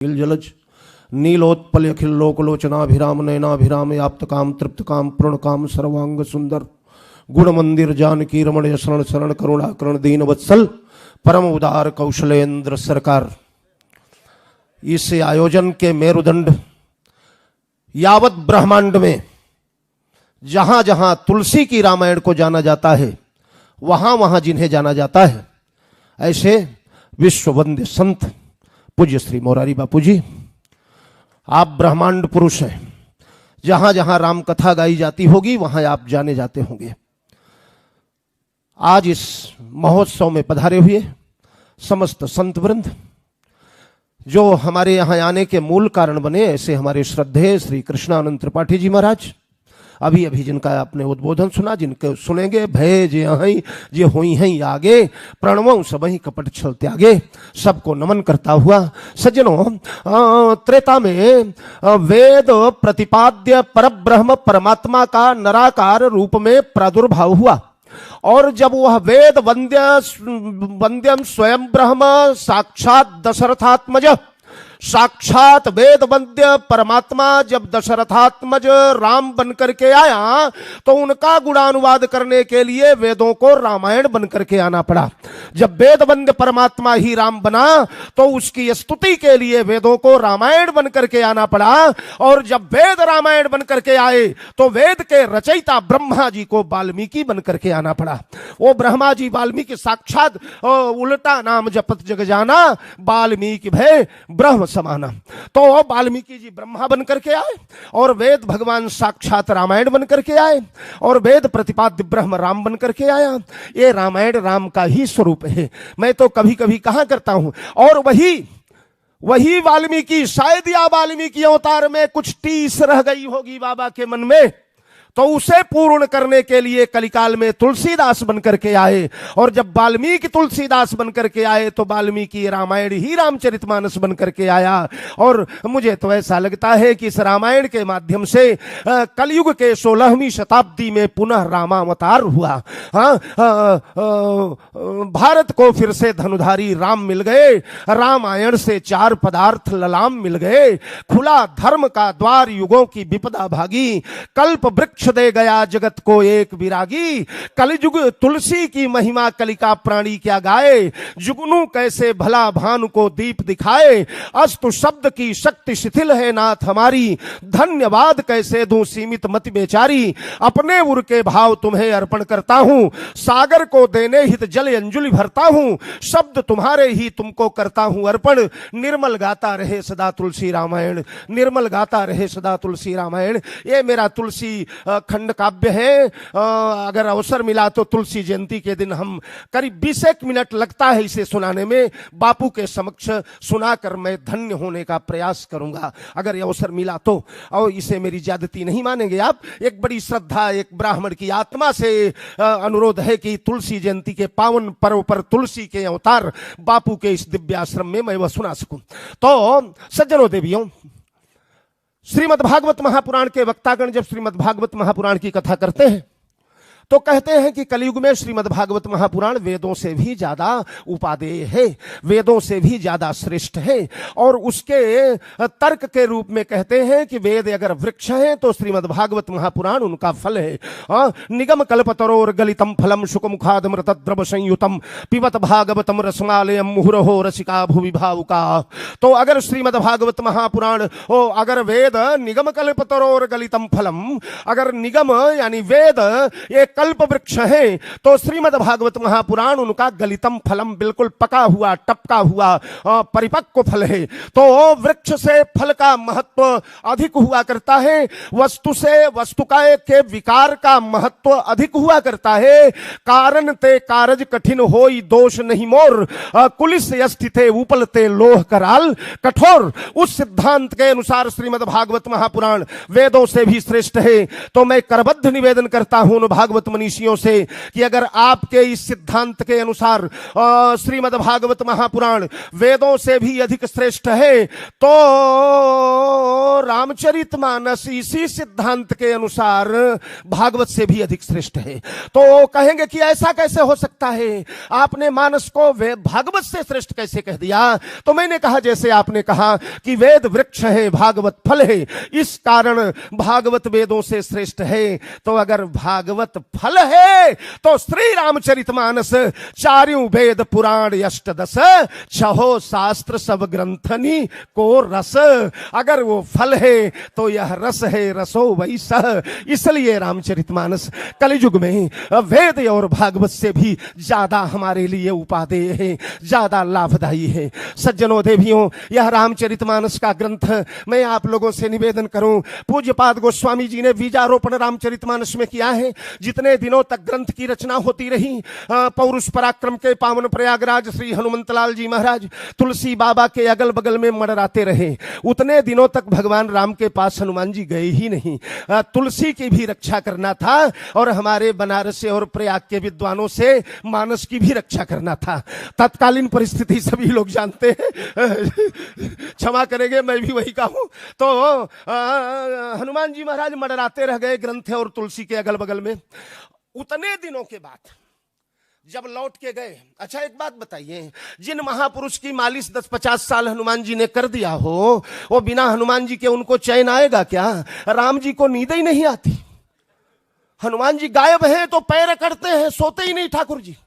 जलज नीलोत्पल अखिल लोकलोचनाभिराम नयनाभिराम याप्त काम तृप्त काम पूर्ण काम सर्वांग सुंदर गुण मंदिर जानकी रमण शरण शरण करुणाकरण दीन वत्सल परम उदार कौशलेंद्र सरकार। इस आयोजन के मेरुदंड यावत ब्रह्मांड में जहां जहां तुलसी की रामायण को जाना जाता है वहां वहां जिन्हें जाना जाता है, ऐसे विश्व वंद्य संत पूज्य श्री मोरारी बापू जी, आप ब्रह्मांड पुरुष हैं। जहां जहां राम कथा गाई जाती होगी वहां आप जाने जाते होंगे। आज इस महोत्सव में पधारे हुए समस्त संत वृंद, जो हमारे यहां आने के मूल कारण बने, ऐसे हमारे श्रद्धेय श्री कृष्णानंद त्रिपाठी जी महाराज, अभी अभी जिनका आपने उद्बोधन सुना, जिनके सुनेंगे, भय जे अहीं जे होई हैं आगे, प्रणवों सबही कपट छल त्यागे, सबको नमन करता हुआ सज्जनों, त्रेता में वेद प्रतिपाद्य परब्रह्म परमात्मा का नराकार रूप में प्रादुर्भाव हुआ, और जब वह वेद वंद्यम स्वयं ब्रह्म साक्षात दशरथात्मज, साक्षात वेद वंद्य परमात्मा जब दशरथात्मज राम बनकर के आया तो उनका गुणानुवाद करने के लिए वेदों को रामायण बनकर के आना पड़ा। जब वेद वंद्य परमात्मा ही राम बना तो उसकी स्तुति के लिए वेदों को रामायण बनकर के आना पड़ा, और जब वेद रामायण बनकर के आए तो वेद के रचयिता ब्रह्मा जी को वाल्मीकि बनकर के आना पड़ा। वो ब्रह्मा जी वाल्मीकि साक्षात उल्टा नाम जपत जग जाना, वाल्मीकि भय ब्रह्म समाना। तो वाल्मीकि जी ब्रह्मा बनकर के आए और वेद भगवान साक्षात रामायण बनकर के आए, और वेद प्रतिपाद्य ब्रह्म राम बनकर के आया। ये रामायण राम का ही स्वरूप है। मैं तो कभी कभी कहा करता हूं, और वही वाल्मीकि, शायद या वाल्मीकि अवतार में कुछ टीस रह गई होगी बाबा के मन में, तो उसे पूर्ण करने के लिए कलिकाल में तुलसीदास बनकर के आए, और जब वाल्मीकि तुलसीदास बनकर के आए तो वाल्मीकि रामायण ही रामचरितमानस बनकर के आया। और मुझे तो ऐसा लगता है कि इस रामायण के माध्यम से कलयुग के 16वीं शताब्दी में पुनः रामावतार हुआ। भारत को फिर से धनुधारी राम मिल गए, रामायण से 4 पदार्थ ललाम मिल गए, खुला धर्म का द्वार, युगों की विपदा भागी, कल्प वृक्ष दे गया जगत को एक विरागी, कलिजुग तुलसी की महिमा कलिका प्राणी क्या गाए, जुगनू कैसे भला भानु को दीप दिखाए, अस्तु शब्द की शक्ति शिथिल है नाथ हमारी, धन्यवाद कैसे दूं सीमित मति बेचारी, अपने उर के भाव तुम्हें अर्पण करता हूं, सागर को देने हित जल अंजुलि भरता हूं, शब्द तुम्हारे ही तुमको करता हूं अर्पण, निर्मल गाता रहे सदा तुलसी रामायण, निर्मल गाता रहे सदा तुलसी रामायण। ये मेरा तुलसी खंड काव्य है। अगर अवसर मिला तो तुलसी जयंती के दिन हम करीब 20 मिनट लगता है इसे सुनाने में, बापू के समक्ष सुनाकर मैं धन्य होने का प्रयास करूंगा अगर ये अवसर मिला तो। और इसे मेरी ज्यादती नहीं मानेंगे आप, एक बड़ी श्रद्धा, एक ब्राह्मण की आत्मा से अनुरोध है कि तुलसी जयंती के पावन पर्व पर तुलसी के अवतार बापू के इस दिव्य आश्रम में मैं वह सुना सकूं। तो सज्जनों देवियों, श्रीमद् भागवत महापुराण के वक्तागण जब श्रीमद् भागवत महापुराण की कथा करते हैं तो कहते हैं कि कलयुग में श्रीमद् भागवत महापुराण वेदों से भी ज्यादा उपादेय है, वेदों से भी ज्यादा श्रेष्ठ है, और उसके तर्क के रूप में कहते हैं कि वेद अगर वृक्ष है तो श्रीमद् भागवत महापुराण उनका फल है। निगम कल्पतरोर गलितम फलम शुकमुखादमृत द्रव संयुतम पिबत भागवतम रसमालयम मुहुरहो रसिका भुवि भावुका। तो अगर श्रीमद् भागवत महापुराण अगर वेद निगम कल्पतरोर गलितम फलम, अगर निगम यानी वेद एक कल्प वृक्ष है तो श्रीमद् भागवत महापुराण उनका गलितम फलम, बिल्कुल पका हुआ, टपका हुआ, परिपक्व फल है। तो वृक्ष से फल का महत्व अधिक हुआ करता है, वस्तु से वस्तुकाय के विकार का महत्व अधिक हुआ करता है। कारण ते कारज कठिन होई दोष नहीं मोर, कुलिस स्थिते उपलते लोह कराल कठोर। उस सिद्धांत के अनुसार श्रीमद् भागवत महापुराण वेदों से भी श्रेष्ठ है। तो मैं करबद्ध निवेदन करता हूं भागवत भागवत मनीषियों से कि अगर आपके इस सिद्धांत के अनुसार श्रीमद् भागवत महापुराण वेदों से भी अधिक श्रेष्ठ है, तो रामचरितमानस इसी सिद्धांत के अनुसार भागवत से भी अधिक श्रेष्ठ है। तो कहेंगे कि ऐसा कैसे हो सकता है, आपने मानस को भागवत से श्रेष्ठ कैसे कह दिया? तो मैंने कहा, जैसे आपने कहा कि वेद वृक्ष है, भागवत फल है, इस कारण भागवत वेदों से श्रेष्ठ है। तो अगर भागवत फल है तो श्री रामचरितमानस चारों वेद पुराण अष्टदश छहो शास्त्र सब ग्रंथनी को रस, अगर वो फल है तो यह रस है, रसो वैसह। इसलिए रामचरितमानस कलयुग में वेद और भागवत से भी ज्यादा हमारे लिए उपादेय है, ज्यादा लाभदायी है। सज्जनों देवियों, यह रामचरितमानस का ग्रंथ मैं आप लोगों से निवेदन करूं, पूज्यपाद गोस्वामी जी ने बीजारोपण रामचरितमानस में किया है। जितने दिनों तक ग्रंथ की रचना होती रही, पौरुष पराक्रम के पावन प्रयागराज श्री हनुमंतलाल जी महाराज तुलसी बाबा के अगल बगल में मंडराते रहे, उतने दिनों तक भगवान राम के पास हनुमान जी गए ही नहीं। तुलसी की भी रक्षा करना था और हमारे बनारस से और प्रयाग के विद्वानों से मानस की भी रक्षा करना था। तत्कालीन परिस्थिति सभी लोग जानते हैं, क्षमा करेंगे, मैं भी वही का हूं। तो हनुमान जी महाराज मंडराते रह गए ग्रंथ और तुलसी के अगल बगल में। उतने दिनों के बाद जब लौट के गए, अच्छा एक बात बताइए, जिन महापुरुष की मालिश 10-50 साल हनुमान जी ने कर दिया हो, वो बिना हनुमान जी के उनको चैन आएगा क्या? राम जी को नींद ही नहीं आती। हनुमान जी गायब हैं तो पैर करते हैं, सोते ही नहीं ठाकुर जी।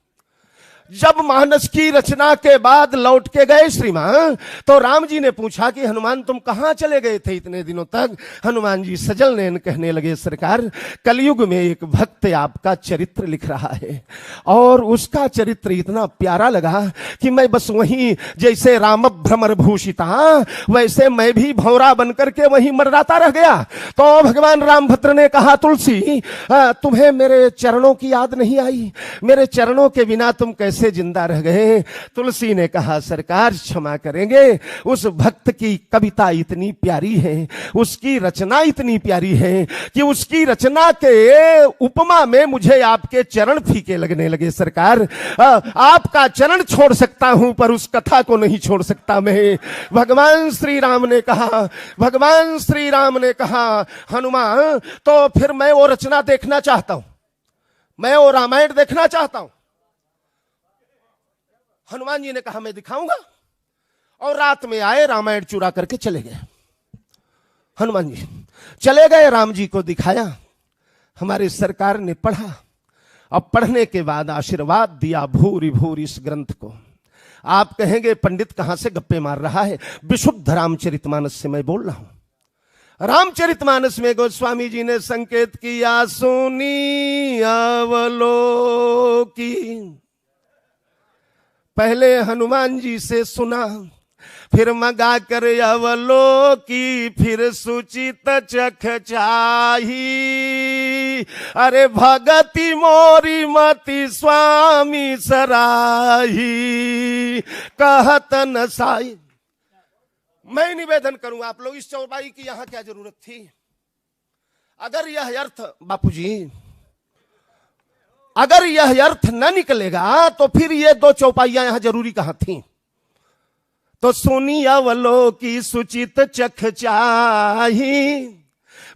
जब मानस की रचना के बाद लौट के गए श्रीमान, तो राम जी ने पूछा कि हनुमान तुम कहां चले गए थे इतने दिनों तक? हनुमान जी सजल नयन कहने लगे, सरकार कलयुग में एक भक्त आपका चरित्र लिख रहा है और उसका चरित्र इतना प्यारा लगा कि मैं बस वहीं, जैसे राम भ्रमर भूषिता, वैसे मैं भी भौरा बनकर के वहीं मंडराता रह गया। तो भगवान रामभद्र ने कहा, तुलसी तुम्हें मेरे चरणों की याद नहीं आई? मेरे चरणों के बिना तुम कैसे जिंदा रह गए? तुलसी ने कहा, सरकार क्षमा करेंगे, उस भक्त की कविता इतनी प्यारी है, उसकी रचना इतनी प्यारी है कि उसकी रचना के उपमा में मुझे आपके चरण फीके लगने लगे। सरकार आपका चरण छोड़ सकता हूं पर उस कथा को नहीं छोड़ सकता मैं। भगवान श्री राम ने कहा, हनुमान तो फिर मैं वो रचना देखना चाहता हूं, मैं वो रामायण देखना चाहता हूं। हनुमान जी ने कहा, मैं दिखाऊंगा। और रात में आए, रामायण चुरा करके चले गए। हनुमान जी चले गए, राम जी को दिखाया, हमारे सरकार ने पढ़ा। अब पढ़ने के बाद आशीर्वाद दिया भूरी भूरी इस ग्रंथ को। आप कहेंगे पंडित कहां से गप्पे मार रहा है? विशुद्ध रामचरितमानस से मैं बोल रहा हूं। रामचरितमानस में गोस्वामी जी ने संकेत किया, सुनी अवलोकी। पहले हनुमान जी से सुना, फिर मगा कर अवलोकी, फिर सुचित चख चाही। अरे भगति मोरी मति स्वामी सराही, कहत न साई। मैं निवेदन करूं, आप लोग इस चौपाई की यहां क्या जरूरत थी? अगर यह अर्थ बापूजी, अगर यह अर्थ न निकलेगा तो फिर ये दो चौपाइयां यहां जरूरी कहां थी? तो सुनी अवलोकी सुचित चख चाही,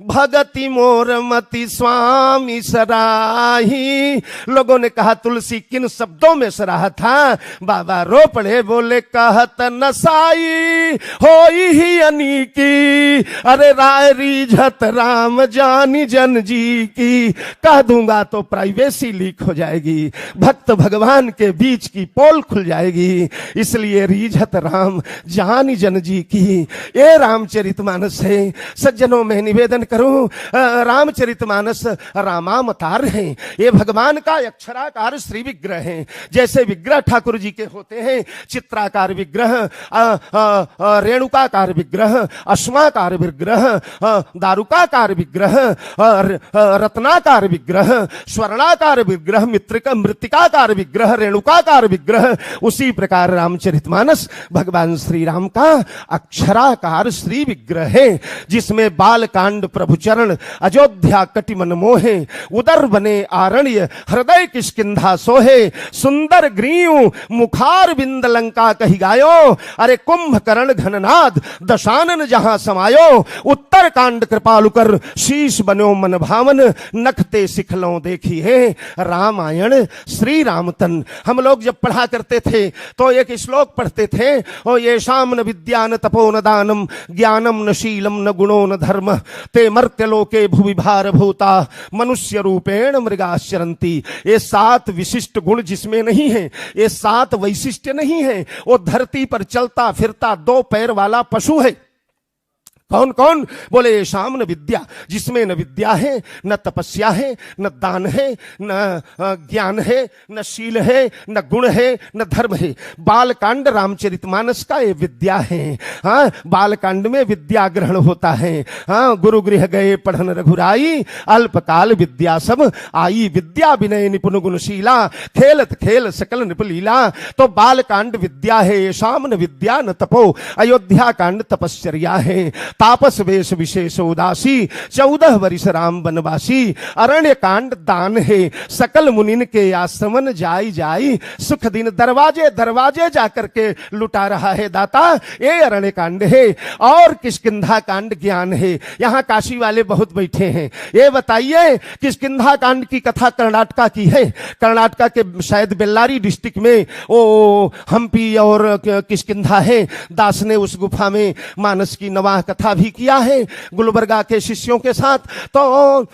भगति मोर मति स्वामी सराही। लोगों ने कहा, तुलसी किन शब्दों में सराहा था? बाबा रो पड़े, बोले कहत नसाई होई ही अनीकी। अरे राय रीझत राम जानी जन जी की। कह दूंगा तो प्राइवेसी लीक हो जाएगी, भक्त भगवान के बीच की पोल खुल जाएगी, इसलिए रीझत राम जानी जन जी की। ये रामचरितमानस है। सज्जनों में निवेदन करूं, रामचरितमानस रामावतार है। ये भगवान का अक्षराकार श्री विग्रह है। जैसे विग्रह ठाकुर जी के होते हैं, चित्राकार विग्रह, रेणुकाकार विग्रह, अश्माकार विग्रह, दारुकाकार विग्रह, रत्नाकार विग्रह, स्वर्णाकार विग्रह, मृत्तिकाकार विग्रह, रेणुकाकार विग्रह, उसी प्रकार रामचरितमानस भगवान श्री राम का अक्षराकार श्री विग्रह है, जिसमें बाल कांड प्रभु चरण, अयोध्या कटिमन मोहे, उदर बने आरण्य, हृदय किष्किंधा सोहे, सुंदर ग्रीव मुखार बिंद लंका कही गायो, अरे कुंभकर्ण घननाद दशानन जहां समायो, उत्तर कांड कृपालु कर शीश बनो मन भावन, नखते सिखलों देखी है रामायण श्री रामतन। हम लोग जब पढ़ा करते थे तो एक श्लोक पढ़ते थे, ओ ये शाम न विद्या न तपो न दानम, ज्ञानम न शीलम न गुणो न धर्म, ते मर्त्यलोके भुवि भार भूता, मनुष्य रूपेण मृगाश्चरन्ति। ये 7 विशिष्ट गुण जिसमें नहीं है, ये 7 वैशिष्ट्य नहीं है, वो धरती पर चलता फिरता 2 पैर वाला पशु है। कौन कौन? बोले ये शाम न विद्या, जिसमें न विद्या है, न तपस्या है, न दान है, न ज्ञान है, न शील है, न गुण है, न धर्म है। बालकांड रामचरितमानस का ये विद्या है। हाँ, बालकांड में विद्या ग्रहण होता है। हाँ, गुरु गृह गए पढ़न रघुराई, अल्पकाल विद्या सब आई, विद्या विनय निपुण गुणशीला, खेलत खेल सकल नृप लीला। तो बालकांड विद्या है, ये शाम न विद्या न तपो, अयोध्या कांड तपश्चर्या है, तापस वेश विशेष उदासी, 14 वर्ष राम वनवासी, अरण्य कांड दान है, सकल मुनिन के आश्रमन जाई जाई, सुख दिन दरवाजे दरवाजे जाकर के लुटा रहा है दाता, ये अरण्य कांड है। और किष्किंधा कांड ज्ञान है। यहाँ काशी वाले बहुत बैठे हैं, ये बताइए किष्किंधा कांड की कथा कर्नाटका की है। कर्नाटका के शायद बेल्लारी डिस्ट्रिक्ट में वो हम्पी और किष्किंधा है। दास ने उस गुफा में मानस की नवाह कथा भी किया है गुलबर्गा के शिष्यों के साथ। तो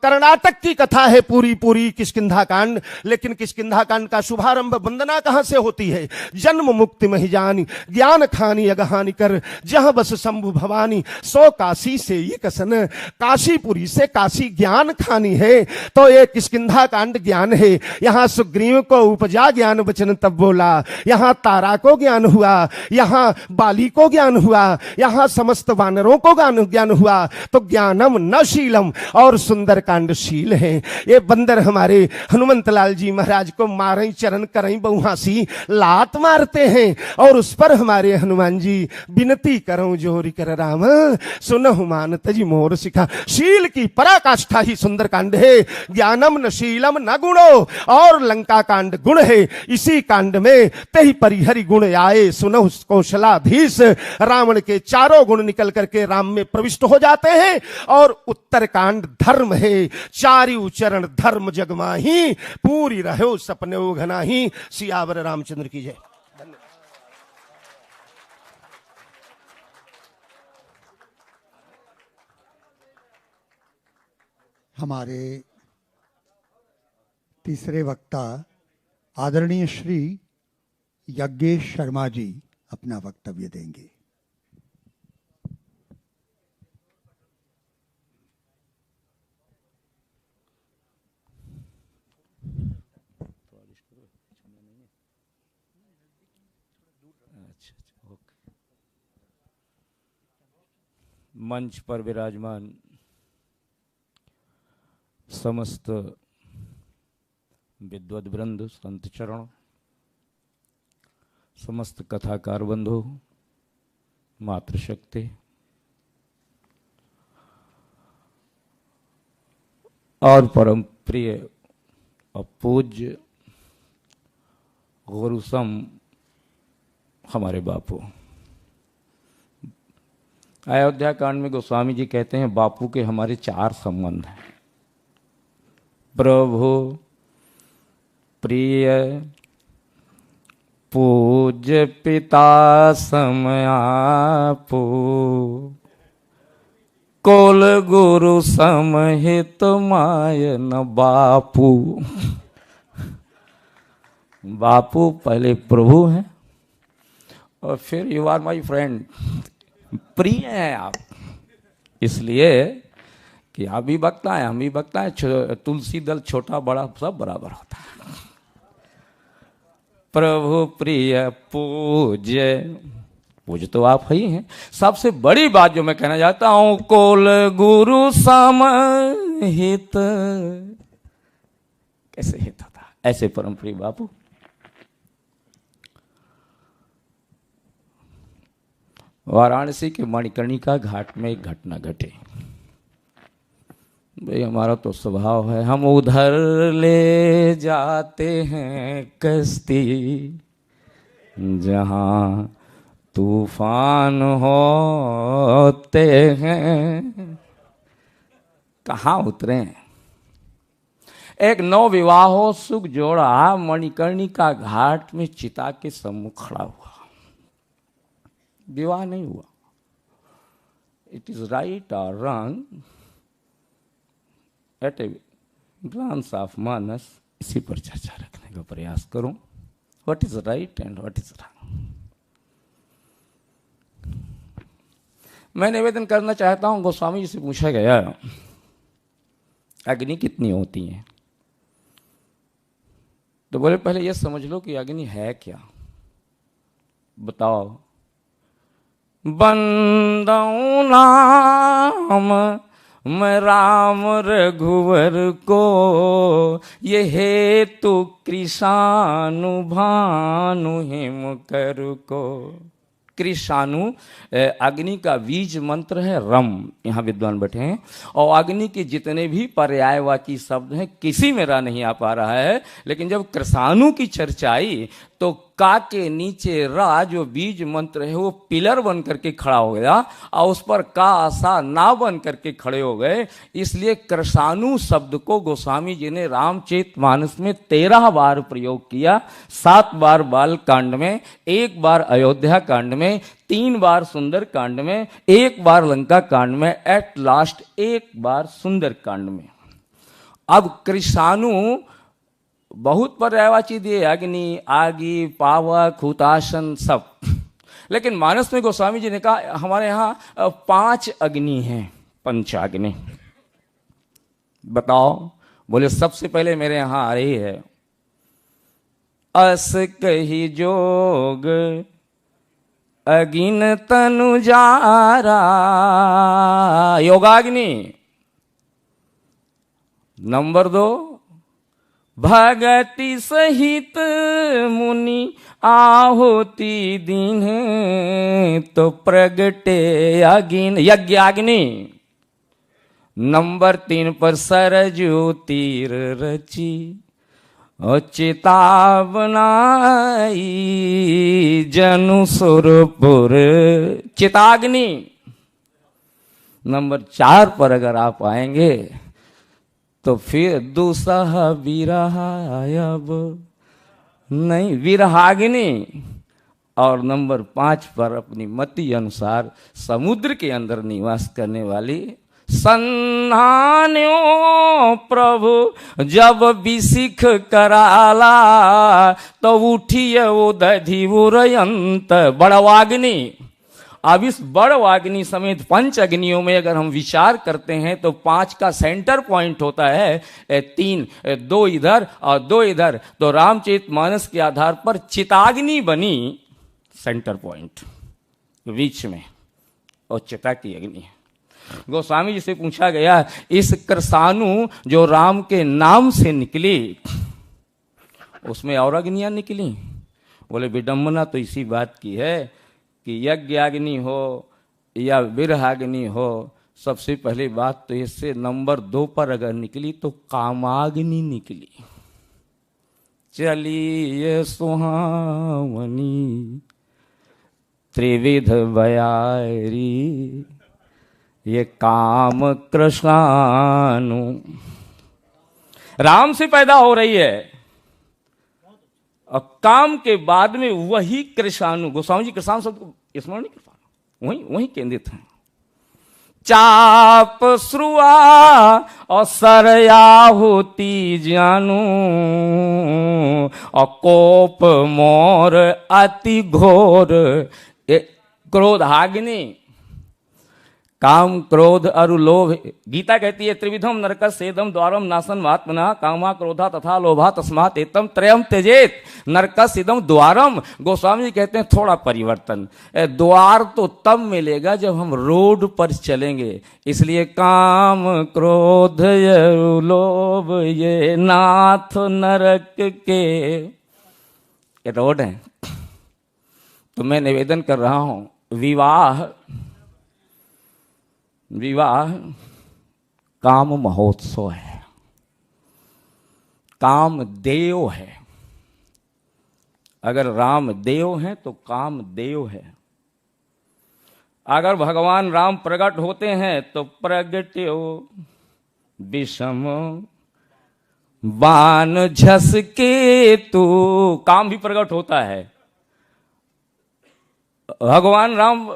कर्नाटक की कथा है पूरी पूरी किष्किंधा कांड। लेकिन किष्किंधा कांड का शुभारंभ वंदना कहां से होती है? जन्म मुक्ति महि जानी, ज्ञान खानी अगहानी कर, जहां बस शंभु भवानी, सो काशी से ये कसन, काशीपुरी से काशी ज्ञान खानी है। तो ये किष्किंधा कांड ज्ञान है। यहां सुग्रीव को उपजा ज्ञान वचन तब बोला, यहां तारा को ज्ञान हुआ, यहां बाली को ज्ञान हुआ, यहां समस्त वानरों को ज्ञान हुआ। तो ज्ञानम न शीलम, और सुंदर कांड शील है। ये बंदर हमारे हनुमंत लाल जी महाराज को मारें चरण करें बहुहासी, लात मारते हैं। और उस पर हमारे हनुमान जी विनती करो जोरी कर राम, सुनहु मान तजी मोर सिखा। शील की पराकाष्ठा ही सुंदर कांड है। ज्ञानम न शीलम न गुणो, और लंका कांड गुण है। इसी कांड में तेहि परिहरि गुण आए, सुनहु कौशलाधीश। रावण के चारों गुण निकल करके राम में प्रविष्ट हो जाते हैं। और उत्तरकांड धर्म है। चारियों चरण धर्म जगमाही, पूरी रहो सपने घनाही। सियावर रामचंद्र की जय। हमारे तीसरे वक्ता आदरणीय श्री यज्ञेश शर्मा जी अपना वक्तव्य देंगे। मंच पर विराजमान समस्त विद्वद वृंद, संत चरण, समस्त कथाकार बंधु, मातृशक्ति और परम प्रिय और पूज्य गुरुसम हमारे बापू। अयोध्या कांड में गोस्वामी जी कहते हैं बापू के हमारे 4 संबंध हैं। प्रभु, प्रिय, पूज्य पिता समयापू, कोल गुरु समहित मायन बापू। बापू पहले प्रभु हैं और फिर यू आर माई फ्रेंड, प्रिय हैं आप। इसलिए कि आप भी वक्ता है, हम भी वक्ता है, तुलसी दल छोटा बड़ा सब बराबर होता है। प्रभु, प्रिय, पूज्य, पूज्य तो आप ही हैं। सबसे बड़ी बात जो मैं कहना चाहता हूं, कोल गुरु समहित। कैसे हित होता? ऐसे परम प्रिय बापू। वाराणसी के मणिकर्णिका घाट में एक घटना घटी। भाई हमारा तो स्वभाव है, हम उधर ले जाते हैं कश्ती जहां तूफान होते हैं। कहाँ उतरे? एक नवविवाहो सुख जोड़ा मणिकर्णिका घाट में चिता के सम्मुख खड़ा हुआ। विवाह नहीं हुआ। इट इज राइट और wrong at a glance of Manas, इसी पर चर्चा रखने का प्रयास करूं। What is right and what is wrong. मैं निवेदन करना चाहता हूं, गोस्वामी जी से पूछा गया अग्नि कितनी होती है, तो बोले पहले यह समझ लो कि अग्नि है क्या। बताओ। बंदौ नाम मैं राम रघुवर को, ये हेतु कृषानु भानु हिम कर को। कृषानु अग्नि का बीज मंत्र है रम, यहाँ विद्वान बैठे हैं, और अग्नि के जितने भी पर्यायवाची शब्द हैं किसी में रा नहीं आ पा रहा है, लेकिन जब कृषानु की चर्चा आई तो का के नीचे रा जो बीज मंत्र है वो पिलर बन करके खड़ा हो गया और उस पर का आशा ना बन करके खड़े हो गए। इसलिए कृषानु शब्द को गोस्वामी जी ने रामचरितमानस में 13 बार प्रयोग किया। 7 बार बाल कांड में, 1 बार अयोध्या कांड में, 3 बार सुंदर कांड में, 1 बार लंका कांड में, एट लास्ट 1 बार सुंदर कांड में। अब कृषानु बहुत पर्यायवाची दिए, अग्नि, आगी, पावक, हुताशन सब। लेकिन मानस में गोस्वामी जी ने कहा हमारे यहाँ 5 अग्नि हैं, पंचाग्नि। बताओ। बोले सबसे पहले मेरे यहाँ आ रही है अस कही जोग अगिन तनु जारा, योगाग्नि। नंबर 2 भगति सहित मुनि आहुति दीन तो प्रगटे अगिन, यज्ञाग्नि। नंबर 3 पर सरजू तीर रची और चेतावनाई जनु सुरपुर, चिताग्नि। नंबर 4 पर अगर आप आएंगे तो फिर दुसह विरहायब नहीं, विरहाग्नि। और नंबर 5 पर अपनी मति अनुसार समुद्र के अंदर निवास करने वाली सन्नान्यो प्रभु जब विसिख कराला तो उठिए वो दधि उरयंत, बड़वाग्नि। अब इस बड़वाग्नि समेत 5 अग्नियों में अगर हम विचार करते हैं तो 5 का सेंटर पॉइंट होता है 3, 2 इधर और 2 इधर। तो रामचरितमानस के आधार पर चिताग्नि बनी सेंटर पॉइंट बीच में, और चिता की अग्नि। गोस्वामी जी से पूछा गया इस कृषानु जो राम के नाम से निकली उसमें और अग्नियां निकली। बोले विडंबना तो इसी बात की है कि यज्ञाग्नि हो या विरहाग्नि हो, सबसे पहली बात तो इससे नंबर 2 पर अगर निकली तो कामाग्नि निकली। चलिए सुहावनी त्रिविध बयारी, ये काम कृष्णानु राम से पैदा हो रही है, और काम के बाद में वही कृषानु। गोस्वामी जी कृषानु शब्द को स्मरण नहीं कर पा रहा, वही केंद्रित है। चाप श्रुआ और सरया होती जानू, और कोप मोर अति घोर, क्रोधाग्नि। काम, क्रोध और लोभ। गीता कहती है त्रिविधम नरकस्येदम द्वारम नासन महात्मना, कामा क्रोधा तथा लोभा तस्मात् एतम त्रयम त्यजेत नरकस्येदम द्वारम। गोस्वामी जी कहते हैं थोड़ा परिवर्तन, द्वार तो तब मिलेगा जब हम रोड पर चलेंगे। इसलिए काम, क्रोध, लोभ ये नाथ नरक के रोड हैं। तो मैं निवेदन कर रहा हूं, विवाह काम महोत्सव है, काम देव है। अगर राम देव हैं तो काम देव है। अगर भगवान राम प्रकट होते हैं तो प्रगट्यो विषम बाण झसके तू, काम भी प्रकट होता है। भगवान राम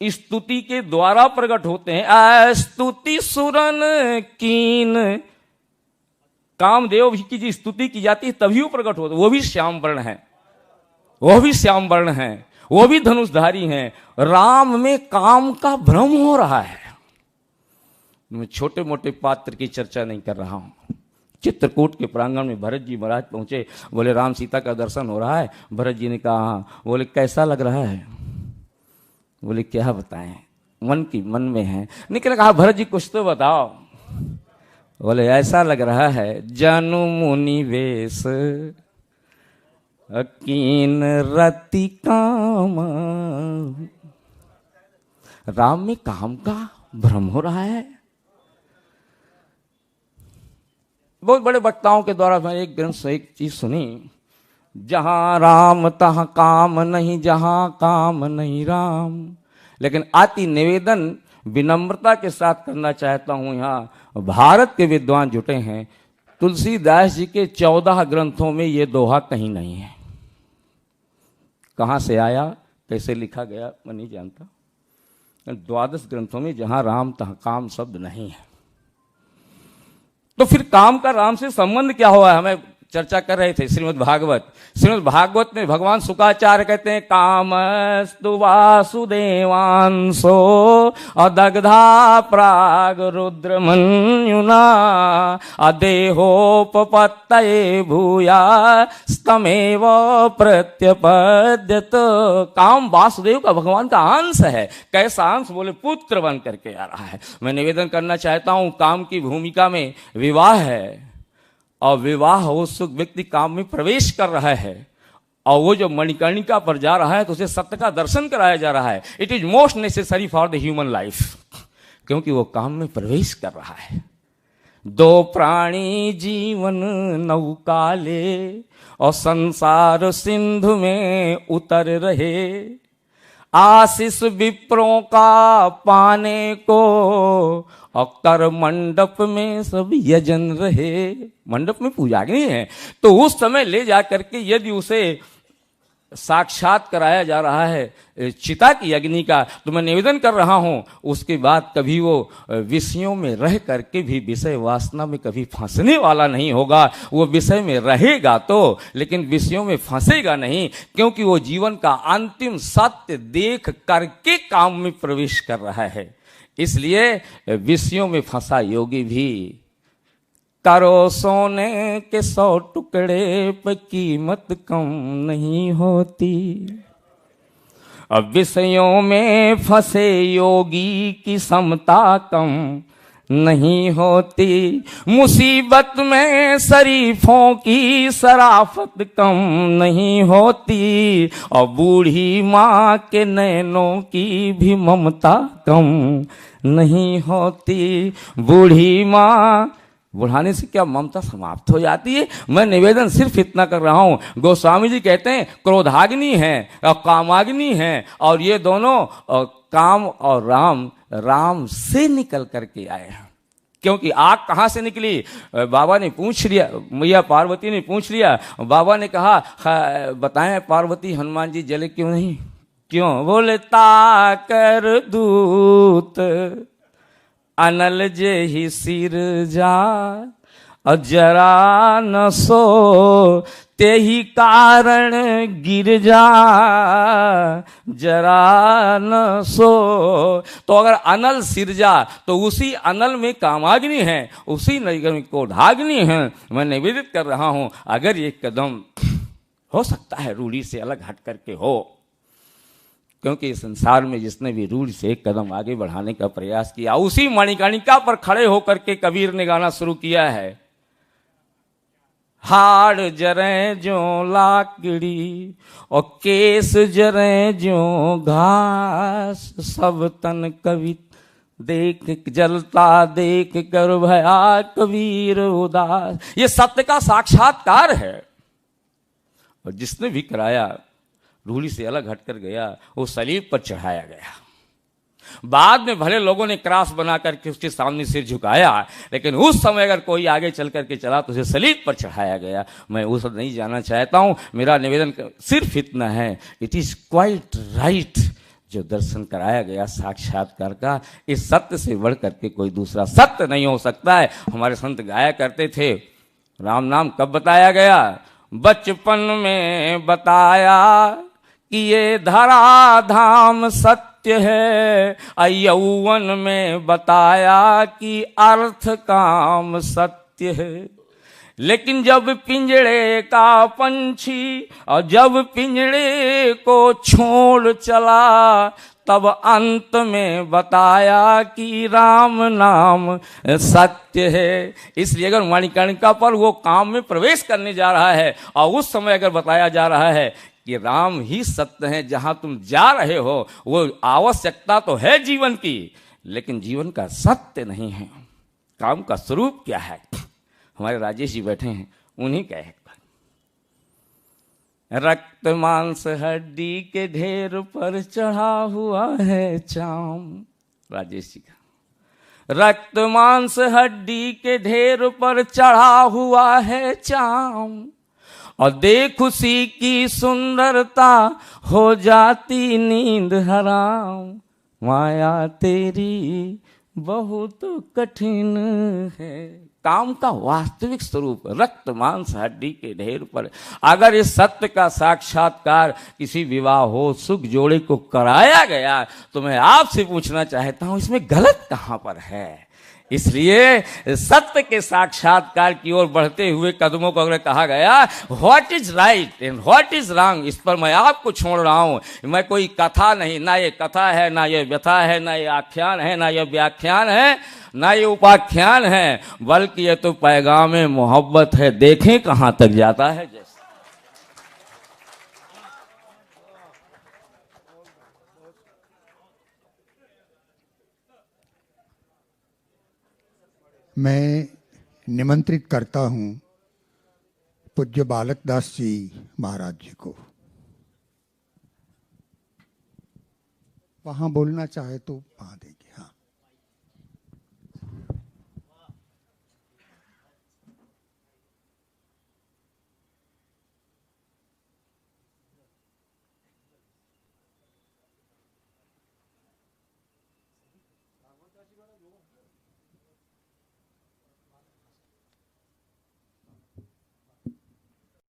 स्तुति के द्वारा प्रकट होते हैं। स्तुति सुरन कीन, कामदेव की जी स्तुति की जाती है तभी वो प्रकट होते, वो भी श्याम वर्ण है, वो भी श्याम वर्ण है, वो भी धनुषधारी हैं। राम में काम का भ्रम हो रहा है। मैं छोटे मोटे पात्र की चर्चा नहीं कर रहा हूं। चित्रकूट के प्रांगण में भरत जी महाराज पहुंचे, बोले राम सीता का दर्शन हो रहा है। भरत जी ने कहा हाँ। बोले कैसा लग रहा है? बोले क्या बताएं, मन की मन में है। निकले कहा भरत जी कुछ तो बताओ। बोले ऐसा लग रहा है जनु मुनि वेश अकीन रति काम। राम में काम का भ्रम हो रहा है। बहुत बड़े वक्ताओं के द्वारा मैं एक ग्रंथ से एक चीज सुनी, जहां राम तहां काम नहीं, जहां काम नहीं राम। लेकिन आती निवेदन विनम्रता के साथ करना चाहता हूं। यहाँ भारत के विद्वान जुटे हैं, तुलसीदास जी के 14 ग्रंथों में ये दोहा कहीं नहीं है। कहां से आया, कैसे लिखा गया मैं नहीं जानता। 12 ग्रंथों में जहां राम तहां काम शब्द नहीं है। तो फिर काम का राम से संबंध क्या हुआ? हमें चर्चा कर रहे थे श्रीमद् भागवत। श्रीमद् भागवत में भगवान शुकाचार्य कहते हैं कामस्तु वासुदेवांसो अदग्धा प्राग रुद्रमन्युना अदेहोपपत्तये भूया स्तमेव प्रत्यपद्यत। काम वासुदेव का भगवान का अंश है। कैसा अंश? बोले पुत्र बन करके आ रहा है। मैं निवेदन करना चाहता हूं, काम की भूमिका में विवाह है और विवाह उस व्यक्ति काम में प्रवेश कर रहा है और वो जो मणिकर्णिका पर जा रहा है तो उसे सत्य का दर्शन कराया जा रहा है। It is most necessary for the human life, क्योंकि वो काम में प्रवेश कर रहा है। दो प्राणी जीवन नौकाले और संसार सिंधु में उतर रहे, आशीष विप्रों का पाने को और कर मंडप में सब यजन रहे। मंडप में पूजाग्नि है, तो उस समय ले जा करके यदि उसे साक्षात कराया जा रहा है चिता की अग्नि का, तो मैं निवेदन कर रहा हूं उसके बाद कभी वो विषयों में रह करके भी विषय वासना में कभी फंसने वाला नहीं होगा। वो विषय में रहेगा तो, लेकिन विषयों में फंसेगा नहीं, क्योंकि वो जीवन का अंतिम सत्य देख करके काम में प्रवेश कर रहा है। इसलिए विषयों में फंसा योगी भी करो सोने के 100 टुकड़े पर कीमत कम नहीं होती। अब विषयों में फंसे योगी की समता कम नहीं होती। मुसीबत में शरीफों की शराफत कम नहीं होती। और बूढ़ी माँ के नैनों की भी ममता कम नहीं होती। बूढ़ी माँ, बुढ़ाने से क्या ममता समाप्त हो जाती है? मैं निवेदन सिर्फ इतना कर रहा हूं। गोस्वामी जी कहते हैं क्रोधाग्नि है और कामाग्नि है, और ये दोनों काम और राम से निकल करके आए हैं। क्योंकि आग कहां से निकली? बाबा ने पूछ लिया, मैया पार्वती ने पूछ लिया। बाबा ने कहा बताएं पार्वती, हनुमान जी जले क्यों नहीं? क्यों? बोले ताकर दूत अनल जे ही सिर जा और जरा न सो ते ही कारण गिर जा जरा न सो। तो अगर अनल सिरजा तो उसी अनल में कामाग्नि है, उसी नगर में क्रोधाग्नि है। मैं निवेदित कर रहा हूं, अगर ये कदम हो सकता है रूढ़ी से अलग हट करके हो, क्योंकि इस संसार में जिसने भी रूढ़ से एक कदम आगे बढ़ाने का प्रयास किया, उसी मणिकर्णिका पर खड़े होकर के कबीर ने गाना शुरू किया है। हाड़ जरे जो लाकड़ी और केस जरे जो घास, सब तन कवि देख जलता देख कर भया कबीर उदास। ये सत्य का साक्षात्कार है। और जिसने भी कराया रूढ़ी से अलग हटकर गया, वो सलीब पर चढ़ाया गया। बाद में भले लोगों ने क्रॉस बना करके उसके सामने सिर झुकाया, लेकिन उस समय अगर कोई आगे चल करके चला तो उसे सलीब पर चढ़ाया गया। मैं वो सब नहीं जानना चाहता हूं। मेरा निवेदन सिर्फ इतना है, इट इज क्वाइट राइट जो दर्शन कराया गया साक्षात्कार का, इस सत्य से बढ़ करके कोई दूसरा सत्य नहीं हो सकता है। हमारे संत गाया करते थे, राम नाम कब बताया गया? बचपन में बताया कि ये धरा धाम सत्य है, यौवन में बताया कि अर्थ काम सत्य है। लेकिन जब पिंजड़े का पंछी और जब पिंजड़े को छोड़ चला, तब अंत में बताया कि राम नाम सत्य है। इसलिए अगर मणिकर्णिका पर वो काम में प्रवेश करने जा रहा है और उस समय अगर बताया जा रहा है कि राम ही सत्य है, जहां तुम जा रहे हो वो आवश्यकता तो है जीवन की, लेकिन जीवन का सत्य नहीं है। काम का स्वरूप क्या है? हमारे राजेश जी बैठे हैं, उन्हीं का है। रक्त मांस हड्डी के ढेर पर चढ़ा हुआ है चाम। राजेश जी का रक्त मांस हड्डी के ढेर पर चढ़ा हुआ है चाम, और देख उसी की सुंदरता हो जाती नींद हराम। माया तेरी बहुत कठिन है। काम का वास्तविक स्वरूप रक्त मांस हड्डी के ढेर पर। अगर इस सत्य का साक्षात्कार किसी विवाह हो सुख जोड़े को कराया गया, तो मैं आपसे पूछना चाहता हूं इसमें गलत कहां पर है? इसलिए सत्य के साक्षात्कार की ओर बढ़ते हुए कदमों को अगर कहा गया what is right and what is wrong, इस पर मैं आपको छोड़ रहा हूं। मैं कोई कथा नहीं, ना ये कथा है, ना ये व्यथा है, ना ये आख्यान है, ना ये व्याख्यान है, ना ये उपाख्यान है, बल्कि ये तो पैगाम मोहब्बत है। देखें कहां तक जाता है। जैसे मैं निमंत्रित करता हूं पूज्य बालक दास जी महाराज जी को। वहां बोलना चाहे तो वहां देंगे।